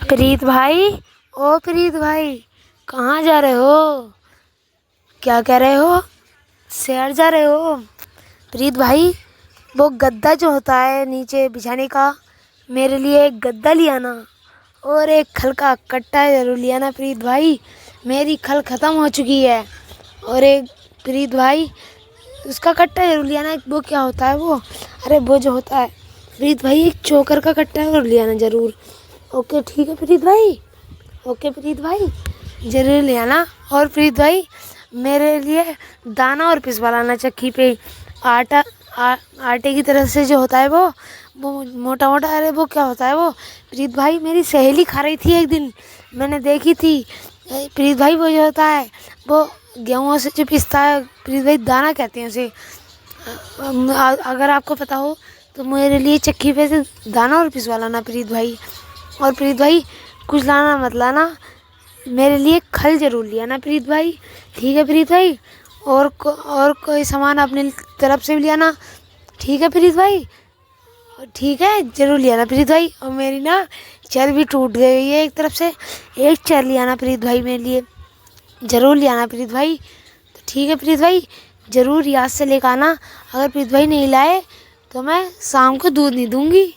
प्रीत भाई, ओ प्रीत भाई, कहाँ जा रहे हो? क्या कह रहे हो? शहर जा रहे हो? प्रीत भाई, वो गद्दा जो होता है नीचे बिछाने का, मेरे लिए एक गद्दा ले आना और एक खल का कट्टा जरूर ले आना प्रीत भाई। मेरी खल ख़त्म हो चुकी है। और एक प्रीत भाई, उसका कट्टा जरूर ले आना। वो क्या होता है वो? अरे वो जो होता है प्रीत भाई, एक चोकर का कट्टा जरूर ले आना जरूर। ओके ठीक है प्रीत भाई। ओके प्रीत भाई, जरूर ले आना। और प्रीत भाई, मेरे लिए दाना और पिसवा लाना चक्की पे। आटा आटे की तरह से जो होता है वो मोटा मोटा। अरे वो क्या होता है वो? प्रीत भाई, मेरी सहेली खा रही थी एक दिन, मैंने देखी थी। प्रीत भाई, वो जो होता है वो गेहूँ से जो पिसता है प्रीत भाई, दाना कहते हैं उसे। अगर आपको पता हो तो मेरे लिए चक्की पे से दाना और पिसवा लाना प्रीत भाई। और प्रीत भाई, कुछ लाना मत लाना, मेरे लिए खल जरूर ले आना प्रीत भाई। ठीक है प्रीत भाई। और कोई सामान अपने तरफ से भी ले आना। ठीक है प्रीत भाई। ठीक है, जरूर ले आना प्रीत भाई। और मेरी ना चेयर भी टूट गई हुई है एक तरफ से, एक चेयर ले आना प्रीत भाई मेरे लिए, जरूर ले आना प्रीत भाई। तो ठीक है प्रीत भाई, ज़रूर याद से लेकर आना। अगर प्रीत भाई नहीं लाए तो मैं शाम को दूध नहीं दूँगी।